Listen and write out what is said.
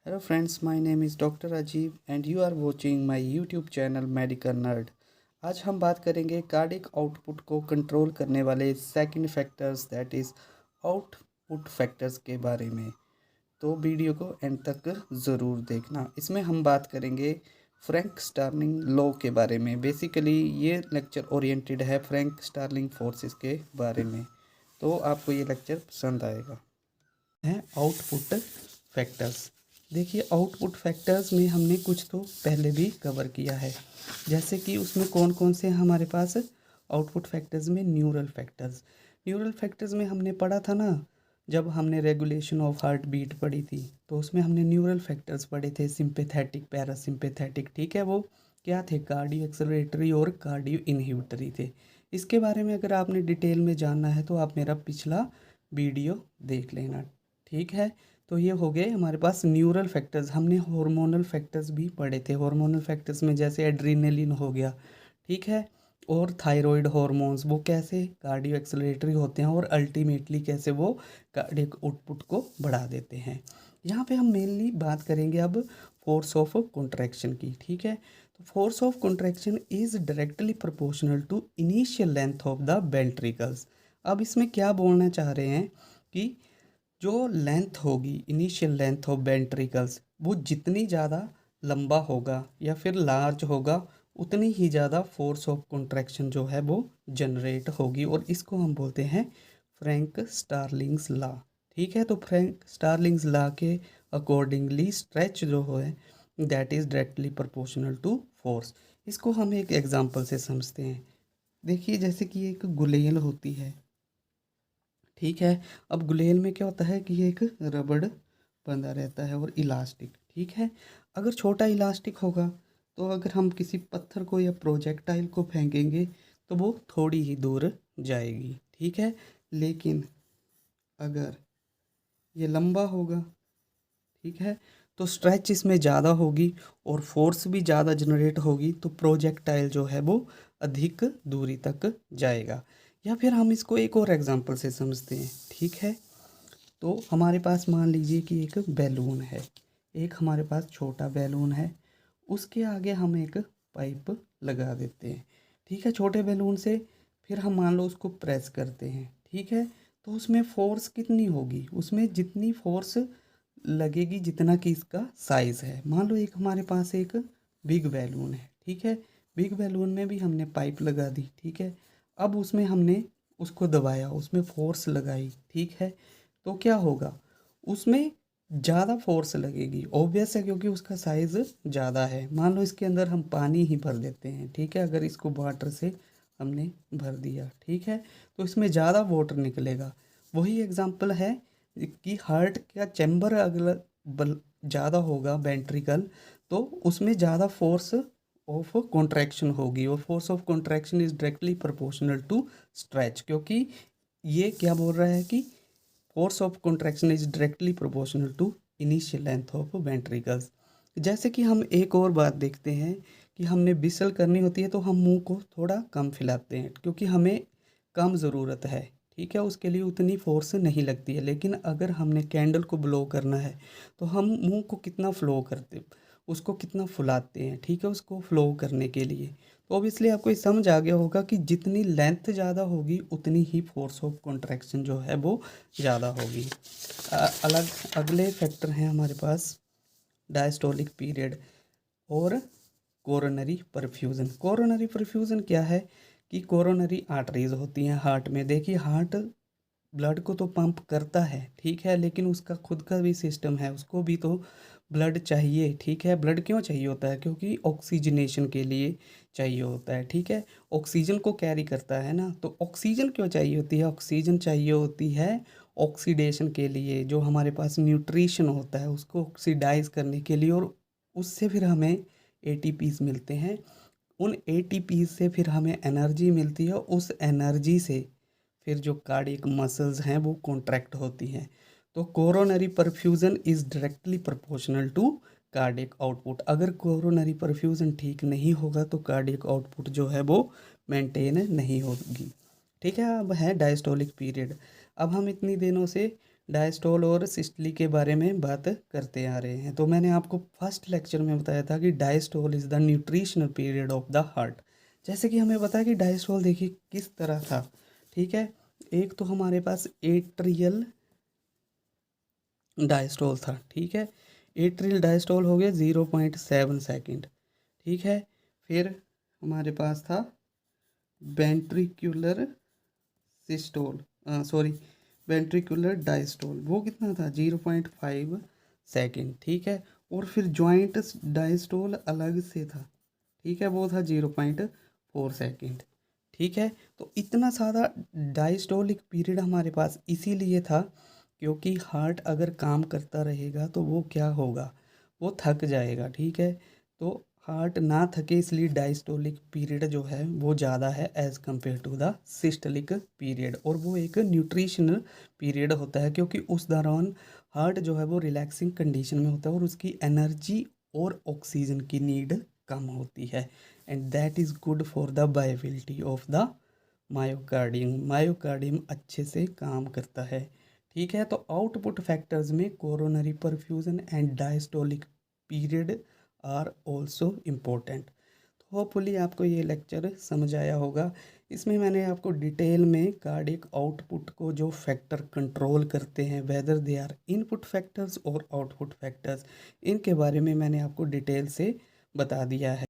Hello friends, my name is Dr. Rajiv and you are watching my YouTube channel Medical Nerd। आज हम बात करेंगे cardiac output को control करने वाले second factors that is output factors के बारे में। तो वीडियो को एंड तक ज़रूर देखना। इसमें हम बात करेंगे फ्रैंक स्टार्लिंग लॉ के बारे में। बेसिकली ये लेक्चर ओरिएंटेड है फ्रैंक स्टार्लिंग फोर्सेस के बारे में, तो आपको ये लेक्चर पसंद आएगा। हैं आउटपुट फैक्टर्स। देखिए आउटपुट फैक्टर्स में हमने कुछ तो पहले भी कवर किया है, जैसे कि उसमें कौन कौन से हमारे पास आउटपुट फैक्टर्स में न्यूरल फैक्टर्स में हमने पढ़ा था ना, जब हमने रेगुलेशन ऑफ हार्ट बीट पढ़ी थी तो उसमें हमने न्यूरल फैक्टर्स पढ़े थे, सिंपैथेटिक पैरासिम्पैथेटिक। ठीक है, वो क्या थे? कार्डियो एक्सेलरेटरी और कार्डियो इनहिबिटरी थे। इसके बारे में अगर आपने डिटेल में जानना है तो आप मेरा पिछला वीडियो देख लेना। ठीक है, तो ये हो गए हमारे पास न्यूरल फैक्टर्स। हमने हार्मोनल फैक्टर्स भी पढ़े थे। हार्मोनल फैक्टर्स में जैसे एड्रीनलिन हो गया, ठीक है, और थायराइड हार्मोन्स, वो कैसे कार्डियो एक्सेलरेटरी होते हैं और अल्टीमेटली कैसे वो कार्डियक आउटपुट को बढ़ा देते हैं। यहाँ पे हम मेनली बात करेंगे अब फोर्स ऑफ कॉन्ट्रैक्शन की। ठीक है, तो force of contraction is directly proportional to initial length of the ventricles. अब इसमें क्या बोलना चाह रहे हैं कि जो लेंथ होगी, इनिशियल लेंथ ऑफ वेंट्रिकल्स, वो जितनी ज़्यादा लंबा होगा या फिर लार्ज होगा उतनी ही ज़्यादा फोर्स ऑफ कॉन्ट्रैक्शन जो है वो जनरेट होगी, और इसको हम बोलते हैं फ्रैंक स्टार्लिंग्स लॉ। ठीक है, तो फ्रैंक स्टार्लिंग्स लॉ के अकॉर्डिंगली स्ट्रेच जो है that is directly proportional to force. इसको हम एक एग्जांपल से समझते हैं। देखिए जैसे कि एक गुलेल होती है, ठीक है। अब गुलेल में क्या होता है कि ये एक रबड़ बंधा रहता है और इलास्टिक। ठीक है, अगर छोटा इलास्टिक होगा तो अगर हम किसी पत्थर को या प्रोजेक्टाइल को फेंकेंगे तो वो थोड़ी ही दूर जाएगी। ठीक है, लेकिन अगर ये लंबा होगा, ठीक है, तो स्ट्रेच इसमें ज़्यादा होगी और फोर्स भी ज़्यादा जनरेट होगी, तो प्रोजेक्टाइल जो है वो अधिक दूरी तक जाएगा। या फिर हम इसको एक और एग्जांपल से समझते हैं। ठीक है, तो हमारे पास मान लीजिए कि एक बैलून है, एक हमारे पास छोटा बैलून है, उसके आगे हम एक पाइप लगा देते हैं। ठीक है, छोटे बैलून से फिर हम मान लो उसको प्रेस करते हैं। ठीक है, तो उसमें फोर्स कितनी होगी? उसमें जितनी फोर्स लगेगी जितना कि इसका साइज़ है। मान लो एक हमारे पास एक बिग बैलून है, ठीक है, बिग बैलून में भी हमने पाइप लगा दी। ठीक है, अब उसमें हमने उसको दबाया, उसमें फोर्स लगाई। ठीक है, तो क्या होगा? उसमें ज़्यादा फोर्स लगेगी, ऑब्वियस है, क्योंकि उसका साइज़ ज़्यादा है। मान लो इसके अंदर हम पानी ही भर देते हैं। ठीक है, अगर इसको वाटर से हमने भर दिया, ठीक है, तो इसमें ज़्यादा वाटर निकलेगा। वही एग्जांपल है कि हार्ट का चैम्बर अगर ज़्यादा होगा वेंट्रिकल, तो उसमें ज़्यादा फोर्स ऑफ कॉन्ट्रैक्शन होगी, और force of contraction is directly proportional to stretch, क्योंकि ये क्या बोल रहा है कि force of contraction is directly proportional to initial length of ventricles. जैसे कि हम एक और बात देखते हैं कि हमने बिसल करनी होती है तो हम मुंह को थोड़ा कम फैलाते हैं, क्योंकि हमें कम ज़रूरत है। ठीक है, उसके लिए उतनी फोर्स नहीं लगती है। लेकिन अगर हमने कैंडल को ब्लो करना है तो हम मुंह को कितना फ्लो करते, उसको कितना फुलाते हैं। ठीक है, उसको फ्लो करने के लिए, तो ऑब्वियसली आपको ये समझ आ गया होगा कि जितनी लेंथ ज़्यादा होगी उतनी ही फोर्स ऑफ कॉन्ट्रैक्शन जो है वो ज़्यादा होगी। अलग अगले फैक्टर हैं हमारे पास डायस्टोलिक पीरियड और कोरोनरी परफ्यूज़न। कोरोनरी परफ्यूज़न क्या है कि कोरोनरी आर्टरीज होती हैं हार्ट में। देखिए हार्ट ब्लड को तो पंप करता है, ठीक है, लेकिन उसका खुद का भी सिस्टम है, उसको भी तो ब्लड चाहिए। ठीक है, ब्लड क्यों चाहिए होता है? क्योंकि ऑक्सीजनेशन के लिए चाहिए होता है। ठीक है, ऑक्सीजन को कैरी करता है ना, तो ऑक्सीजन क्यों चाहिए होती है? ऑक्सीजन चाहिए होती है ऑक्सीडेशन के लिए, जो हमारे पास न्यूट्रिशन होता है उसको ऑक्सीडाइज करने के लिए, और उससे फिर हमें एटीपीज मिलते हैं। उन एटीपीज से फिर हमें एनर्जी मिलती है, उस एनर्जी से फिर जो कार्डियक मसल्स हैं वो कॉन्ट्रैक्ट होती हैं। तो coronary perfusion is directly proportional to cardiac output. अगर कोरोनरी परफ्यूज़न ठीक नहीं होगा तो कार्डियक आउटपुट जो है वो मेंटेन नहीं होगी। ठीक है, अब है डायस्टोलिक पीरियड। अब हम इतनी दिनों से डायस्टोल और सिस्टोली के बारे में बात करते आ रहे हैं। तो मैंने आपको फर्स्ट लेक्चर में बताया था कि diastole is the nutritional period of the heart. जैसे कि हमें पता है कि डायस्टोल देखिए किस तरह था, ठीक है। एक तो हमारे पास एट्रियल डायस्टोल था, ठीक है। एट्रियल डायस्टोल हो गया 0.7 सेकेंड, ठीक है। फिर हमारे पास था ventricular systole, sorry ventricular diastole, वो कितना था 0.5 सेकेंड, ठीक है। और फिर जॉइंट डायस्टोल अलग से था, ठीक है, वो था 0.4 सेकेंड, ठीक है। तो इतना सारा डायस्टोलिक पीरियड हमारे पास इसीलिए था क्योंकि हार्ट अगर काम करता रहेगा तो वो क्या होगा, वो थक जाएगा, ठीक है। तो हार्ट ना थके इसलिए डायस्टोलिक पीरियड जो है वो ज़्यादा है as compare to the systolic period, और वो एक न्यूट्रिशनल पीरियड होता है क्योंकि उस दौरान हार्ट जो है वो रिलैक्सिंग कंडीशन में होता है और उसकी एनर्जी और ऑक्सीजन की नीड कम होती है, and that is good for the viability of the myocardium. Myocardium अच्छे से काम करता है, ठीक है। तो आउटपुट फैक्टर्स में coronary perfusion and diastolic period are also important. तो होपफुली आपको ये लेक्चर समझ आया होगा। इसमें मैंने आपको डिटेल में कार्डियक आउटपुट को जो फैक्टर कंट्रोल करते हैं, whether they are input factors और आउटपुट फैक्टर्स, इनके बारे में मैंने आपको डिटेल से बता दिया है।